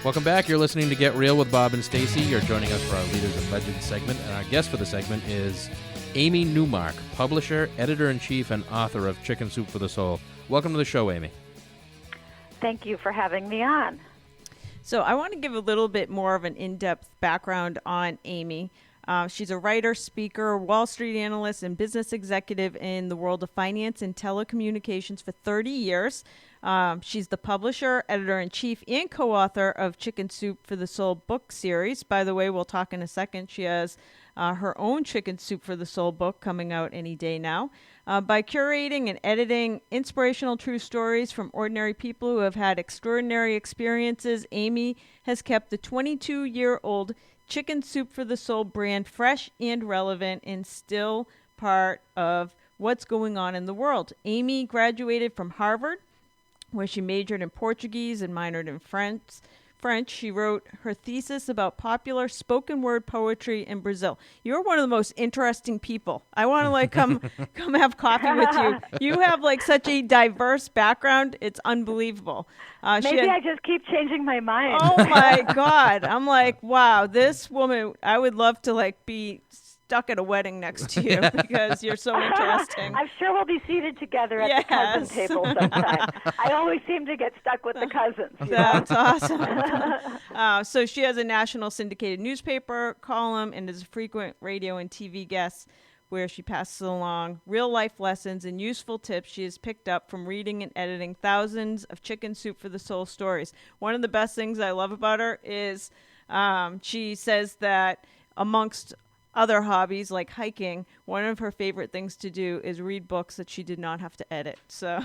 Welcome back. You're listening to Get Real with Bob and Stacey. You're joining us for our Leaders of Legend segment, and our guest for the segment is Amy Newmark, publisher, editor-in-chief, and author of Chicken Soup for the Soul. Welcome to the show, Amy. Thank you for having me on. So I want to give a little bit more of an in-depth background on Amy. She's a writer, speaker, Wall Street analyst, and business executive in the world of finance and telecommunications for 30 years. She's the publisher, editor-in-chief, and co-author of Chicken Soup for the Soul book series. By the way, we'll talk in a second. She has her own Chicken Soup for the Soul book coming out any day now. By curating and editing inspirational true stories from ordinary people who have had extraordinary experiences, Amy has kept the 22-year-old Chicken Soup for the Soul brand fresh and relevant and still part of what's going on in the world. Amy graduated from Harvard, where she majored in Portuguese and minored in French. She wrote her thesis about popular spoken word poetry in Brazil. You're one of the most interesting people. I want to come have coffee with you. You have such a diverse background. It's unbelievable. Maybe I just keep changing my mind. Oh my God. I'm like, wow, this woman, I would love to be stuck at a wedding next to you because you're so interesting. I'm sure we'll be seated together at the cousin table sometime. I always seem to get stuck with the cousins. That's awesome. So she has a national syndicated newspaper column and is a frequent radio and TV guest where she passes along real life lessons and useful tips she has picked up from reading and editing thousands of Chicken Soup for the Soul stories. One of the best things I love about her is she says that amongst other hobbies like hiking, one of her favorite things to do is read books that she did not have to edit. So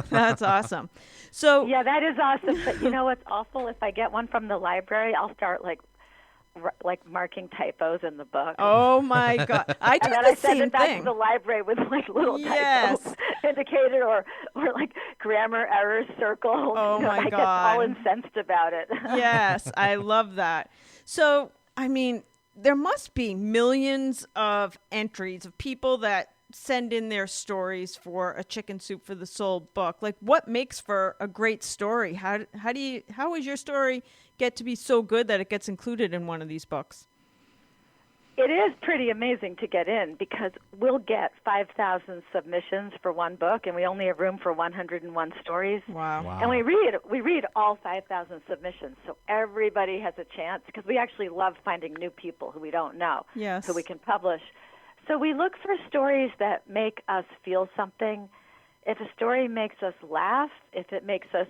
that's awesome. So yeah, that is awesome. But you know what's awful? If I get one from the library, I'll start like marking typos in the book. Oh my God! I do and then the I send same it back thing. to the library with little typos indicated or grammar errors circled. Oh my I God! get all incensed about it. Yes, I love that. So I mean, there must be millions of entries of people that send in their stories for a Chicken Soup for the Soul book. What makes for a great story? How does your story get to be so good that it gets included in one of these books? It is pretty amazing to get in because we'll get 5,000 submissions for one book, and we only have room for 101 stories. Wow. And we read all 5,000 submissions, so everybody has a chance because we actually love finding new people who we don't know, who we can publish. So we look for stories that make us feel something. If a story makes us laugh, if it makes us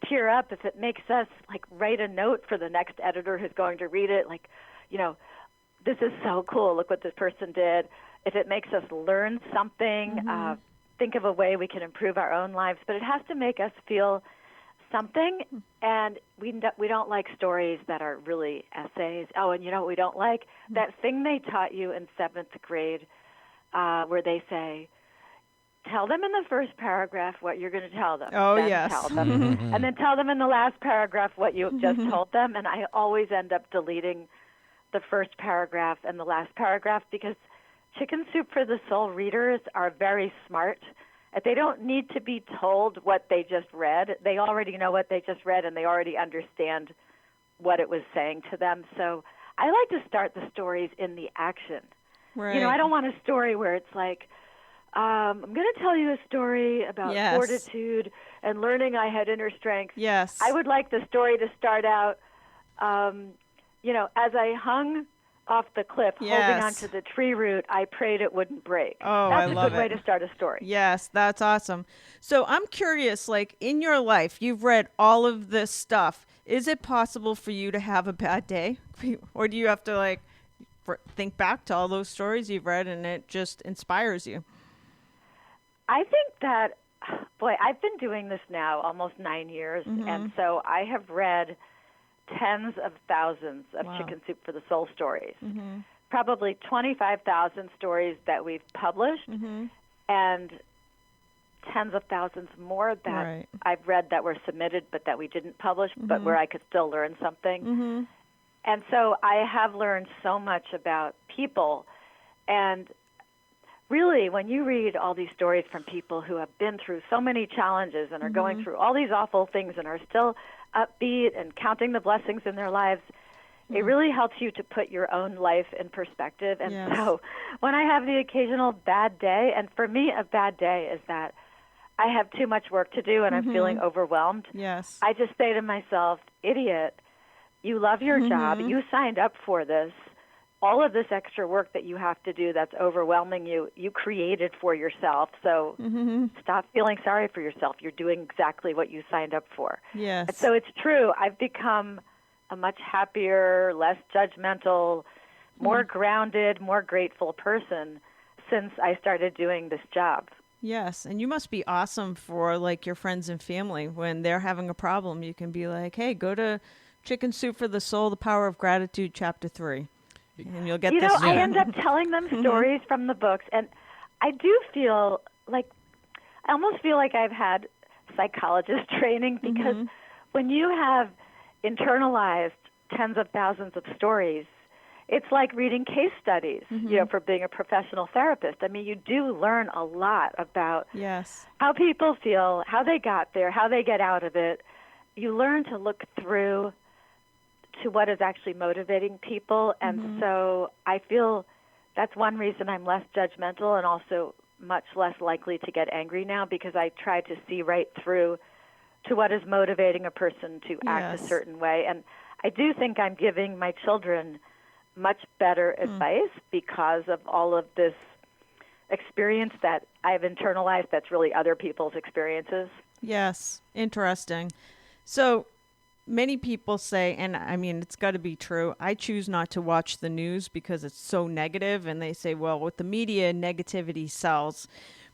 tear up, if it makes us write a note for the next editor who's going to read it, this is so cool, look what this person did. If it makes us learn something, think of a way we can improve our own lives, but it has to make us feel something, and we don't like stories that are really essays. Oh, and you know what we don't like? That thing they taught you in 7th grade where they say, tell them in the first paragraph what you're going to tell them. Oh, then yes. Tell them, and then tell them in the last paragraph what you just told them, and I always end up deleting the first paragraph and the last paragraph because Chicken Soup for the Soul readers are very smart. They don't need to be told what they just read. They already know what they just read, and they already understand what it was saying to them. So I like to start the stories in the action. Right. I don't want a story where it's I'm going to tell you a story about fortitude and learning I had inner strength. Yes. I would like the story to start out, as I hung off the cliff, holding onto the tree root, I prayed it wouldn't break. Oh, that's I love a good way to start a story. Yes, that's awesome. So I'm curious, in your life, you've read all of this stuff. Is it possible for you to have a bad day? Or do you have to, think back to all those stories you've read and it just inspires you? I think that, I've been doing this now almost 9 years, and so I have read tens of thousands of Chicken Soup for the Soul stories. Probably 25,000 stories that we've published, and tens of thousands more that I've read that were submitted but that we didn't publish, but where I could still learn something. And so I have learned so much about people, and really, when you read all these stories from people who have been through so many challenges and are going through all these awful things and are still upbeat and counting the blessings in their lives, it really helps you to put your own life in perspective. And so when I have the occasional bad day, and for me a bad day is that I have too much work to do and I'm feeling overwhelmed, I just say to myself, idiot, you love your job, you signed up for this. All of this extra work that you have to do that's overwhelming you, you created for yourself. So stop feeling sorry for yourself. You're doing exactly what you signed up for. Yes. And so it's true. I've become a much happier, less judgmental, more grounded, more grateful person since I started doing this job. Yes, and you must be awesome for like your friends and family when they're having a problem. You can be like, "Hey, go to Chicken Soup for the Soul: The Power of Gratitude, Chapter 3." And you'll get this. I end up telling them stories from the books, and I do feel like I almost feel like I've had psychologist training because when you have internalized tens of thousands of stories, it's like reading case studies, for being a professional therapist. I mean, you do learn a lot about how people feel, how they got there, how they get out of it. You learn to look through to what is actually motivating people. And so I feel that's one reason I'm less judgmental and also much less likely to get angry now, because I try to see right through to what is motivating a person to act a certain way. And I do think I'm giving my children much better advice because of all of this experience that I've internalized that's really other people's experiences. Yes, interesting. So many people say, and I mean, it's got to be true, I choose not to watch the news because it's so negative, and they say, well, with the media, negativity sells.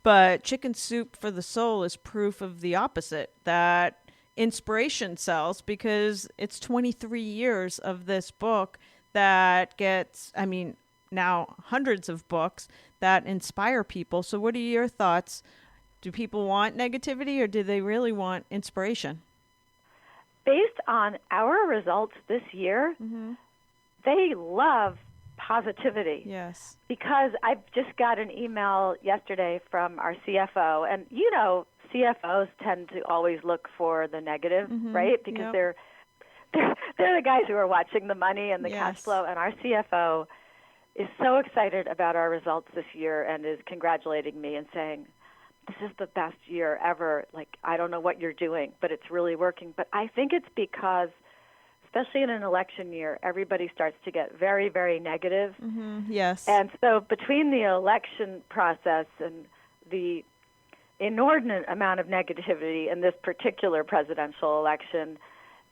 But Chicken Soup for the Soul is proof of the opposite, that inspiration sells, because it's 23 years of this book that gets, I mean, now hundreds of books that inspire people. So what are your thoughts? Do people want negativity or do they really want inspiration? Based on our results this year, they love positivity. Yes. Because I've just got an email yesterday from our CFO, and CFOs tend to always look for the negative, right? Because they're the guys who are watching the money and the cash flow, and our CFO is so excited about our results this year and is congratulating me and saying, this is the best year ever. Like, I don't know what you're doing, but it's really working. But I think it's because, especially in an election year, everybody starts to get very, very negative. Yes. And so between the election process and the inordinate amount of negativity in this particular presidential election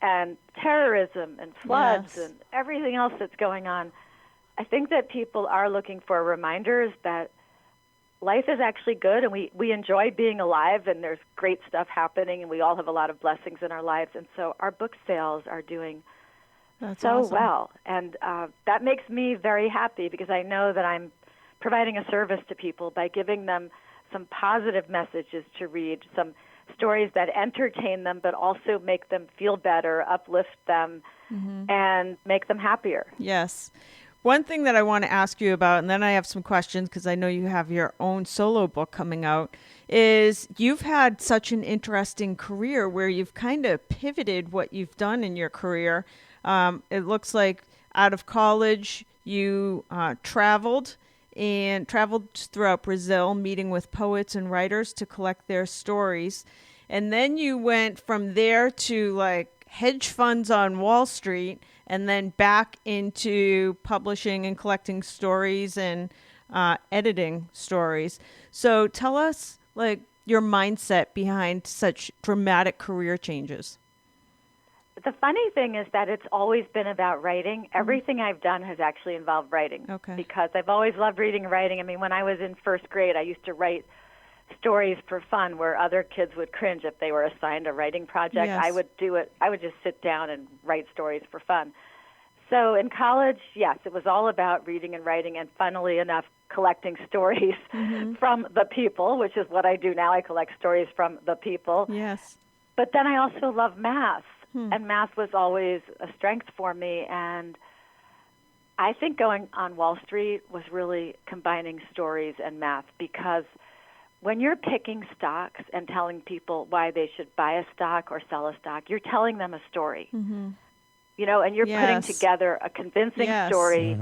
and terrorism and floods and everything else that's going on, I think that people are looking for reminders that life is actually good, and we enjoy being alive, and there's great stuff happening, and we all have a lot of blessings in our lives. And so our book sales are doing awesome. Well. And that makes me very happy, because I know that I'm providing a service to people by giving them some positive messages to read, some stories that entertain them but also make them feel better, uplift them, and make them happier. Yes. One thing that I want to ask you about, and then I have some questions because I know you have your own solo book coming out, is you've had such an interesting career where you've kind of pivoted what you've done in your career. It looks like out of college you traveled throughout Brazil, meeting with poets and writers to collect their stories. And then you went from there to like hedge funds on Wall Street, and then back into publishing and collecting stories and editing stories. So tell us like your mindset behind such dramatic career changes. The funny thing is that it's always been about writing. Everything I've done has actually involved writing. Okay. Because I've always loved reading and writing. I mean, when I was in first grade, I used to write stories for fun where other kids would cringe if they were assigned a writing project. Yes. I would do it. I would just sit down and write stories for fun. So in college, yes, it was all about reading and writing, and funnily enough, collecting stories from the people, which is what I do now. I collect stories from the people. Yes. But then I also love math, and math was always a strength for me. And I think going on Wall Street was really combining stories and math, because when you're picking stocks and telling people why they should buy a stock or sell a stock, you're telling them a story. Mm-hmm. You know, and you're putting together a convincing story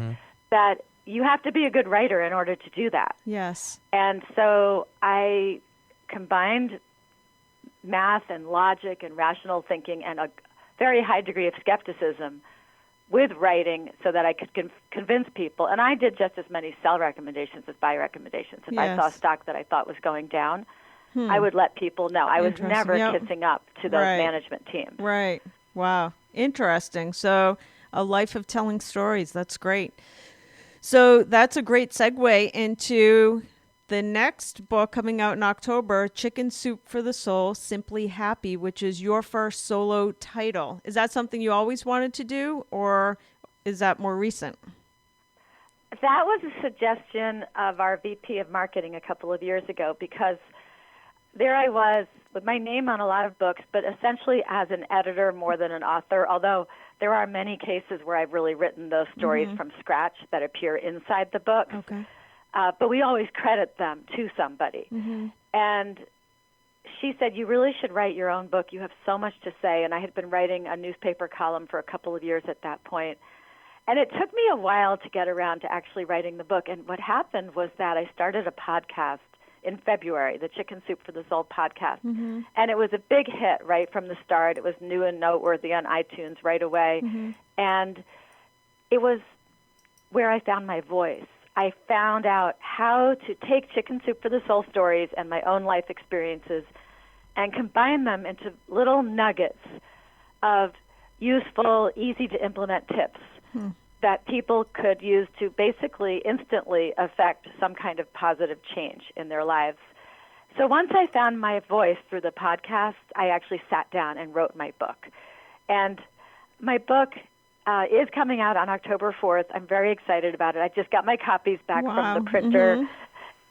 that you have to be a good writer in order to do that. Yes. And so I combined math and logic and rational thinking and a very high degree of skepticism with writing so that I could convince people. And I did just as many sell recommendations as buy recommendations. If I saw a stock that I thought was going down, I would let people know. I was never kissing up to those management teams. Right. Wow. Interesting. So a life of telling stories. That's great. So that's a great segue into the next book coming out in October, Chicken Soup for the Soul, Simply Happy, which is your first solo title. Is that something you always wanted to do, or is that more recent? That was a suggestion of our VP of marketing a couple of years ago, because there I was with my name on a lot of books, but essentially as an editor more than an author, although there are many cases where I've really written those stories from scratch that appear inside the book. Okay. But we always credit them to somebody. And she said, you really should write your own book. You have so much to say. And I had been writing a newspaper column for a couple of years at that point. And it took me a while to get around to actually writing the book. And what happened was that I started a podcast in February, the Chicken Soup for the Soul podcast. And it was a big hit right from the start. It was new and noteworthy on iTunes right away. And it was where I found my voice. I found out how to take Chicken Soup for the Soul stories and my own life experiences and combine them into little nuggets of useful, easy-to-implement tips that people could use to basically instantly affect some kind of positive change in their lives. So once I found my voice through the podcast, I actually sat down and wrote my book. And my book is coming out on October 4th. I'm very excited about it. I just got my copies back from the printer.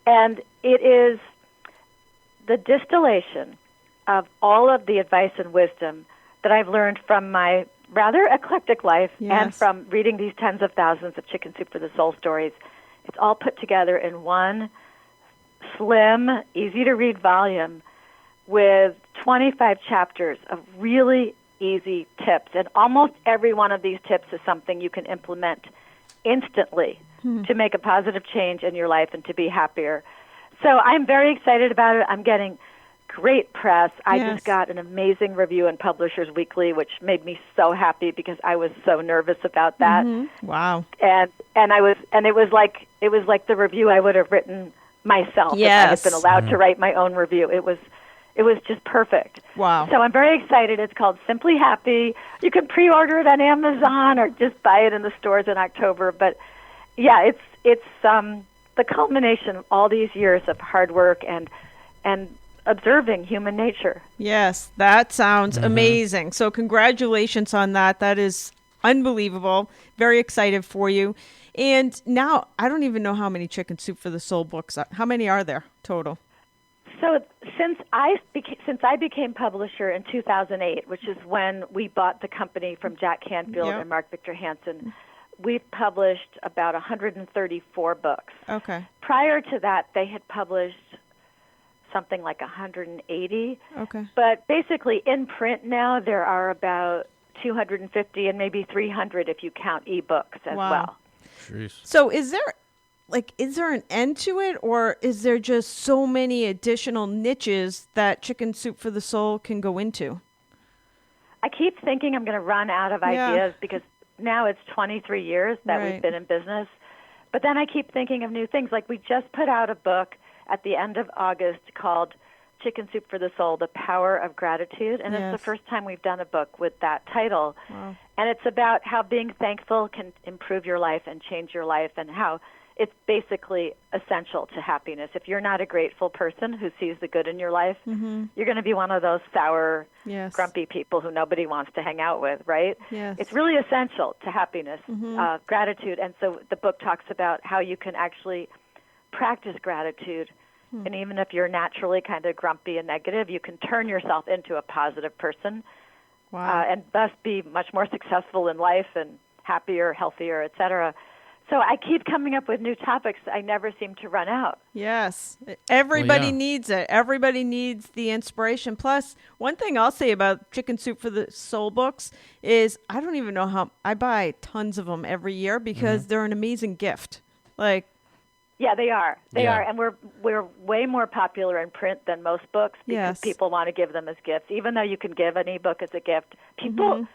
And it is the distillation of all of the advice and wisdom that I've learned from my rather eclectic life and from reading these tens of thousands of Chicken Soup for the Soul stories. It's all put together in one slim, easy-to-read volume with 25 chapters of really easy tips. And almost every one of these tips is something you can implement instantly to make a positive change in your life and to be happier. So I'm very excited about it. I'm getting great press. I just got an amazing review in Publishers Weekly, which made me so happy because I was so nervous about that. Wow. And it was like the review I would have written myself if I had been allowed to write my own review. It was just perfect. Wow. So I'm very excited. It's called Simply Happy. You can pre-order it on Amazon or just buy it in the stores in October. But yeah, it's the culmination of all these years of hard work and observing human nature. Yes, that sounds amazing. So congratulations on that. That is unbelievable. Very excited for you. And now I don't even know how many Chicken Soup for the Soul books are. How many are there total? So since I became publisher in 2008, which is when we bought the company from Jack Canfield and Mark Victor Hansen, we've published about 134 books. Okay. Prior to that, they had published something like 180. Okay. But basically in print now, there are about 250 and maybe 300 if you count ebooks as well. Jeez. So is there an end to it, or is there just so many additional niches that Chicken Soup for the Soul can go into? I keep thinking I'm going to run out of ideas because now it's 23 years that we've been in business. But then I keep thinking of new things. Like we just put out a book at the end of August called Chicken Soup for the Soul, The Power of Gratitude. And it's the first time we've done a book with that title. Wow. And it's about how being thankful can improve your life and change your life, and how it's basically essential to happiness. If you're not a grateful person who sees the good in your life, you're going to be one of those sour, grumpy people who nobody wants to hang out with, right? Yes. It's really essential to happiness, gratitude. And so the book talks about how you can actually practice gratitude. And even if you're naturally kind of grumpy and negative, you can turn yourself into a positive person and thus be much more successful in life and happier, healthier, et cetera. So I keep coming up with new topics. I never seem to run out. Yes. Everybody needs it. Everybody needs the inspiration. Plus, one thing I'll say about Chicken Soup for the Soul books is I don't even know how I buy tons of them every year because they're an amazing gift. Yeah, they are. They are, and we're way more popular in print than most books because people want to give them as gifts. Even though you can give an ebook as a gift, people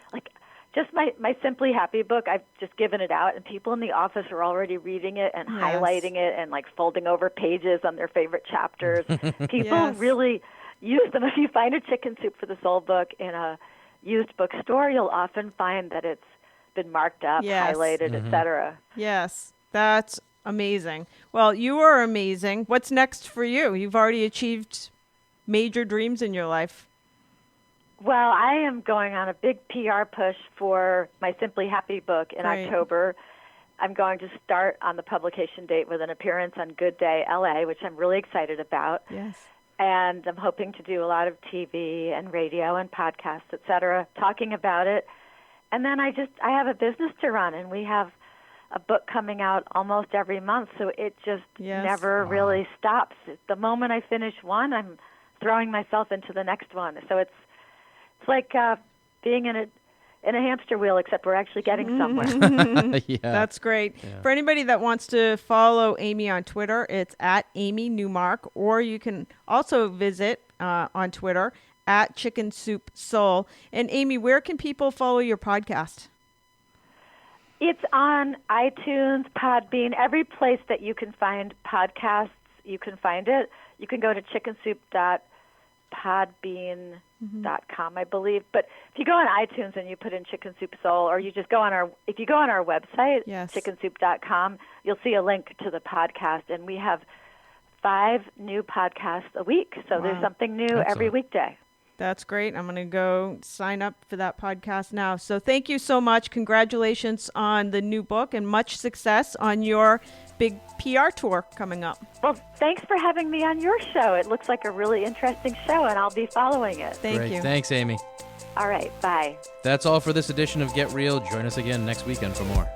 just my Simply Happy book, I've just given it out, and people in the office are already reading it and highlighting it and folding over pages on their favorite chapters. People really use them. If you find a Chicken Soup for the Soul book in a used bookstore, you'll often find that it's been marked up, highlighted, etc. Yes, that's amazing. Well, you are amazing. What's next for you? You've already achieved major dreams in your life. Well, I am going on a big PR push for my Simply Happy book in October. I'm going to start on the publication date with an appearance on Good Day LA, which I'm really excited about. Yes. And I'm hoping to do a lot of TV and radio and podcasts, et cetera, talking about it. And then I have a business to run, and we have a book coming out almost every month, so it just never really stops. The moment I finish one, I'm throwing myself into the next one. So it's like being in a hamster wheel, except we're actually getting somewhere. That's great. Yeah. For anybody that wants to follow Amy on Twitter, it's at Amy Newmark, or you can also visit on Twitter at Chicken Soup Soul. And Amy, where can people follow your podcast? It's on iTunes, Podbean, every place that you can find podcasts, you can find it. You can go to chickensoup.podbean.com, I believe. But if you go on iTunes and you put in Chicken Soup Soul, or you just go on our website, chickensoup.com, you'll see a link to the podcast. And we have 5 new podcasts a week. So there's something new every weekday. That's great. I'm going to go sign up for that podcast now. So thank you so much. Congratulations on the new book and much success on your big PR tour coming up. Well, thanks for having me on your show. It looks like a really interesting show, and I'll be following it. Thank you. Thanks, Amy. All right. Bye. That's all for this edition of Get Real. Join us again next weekend for more.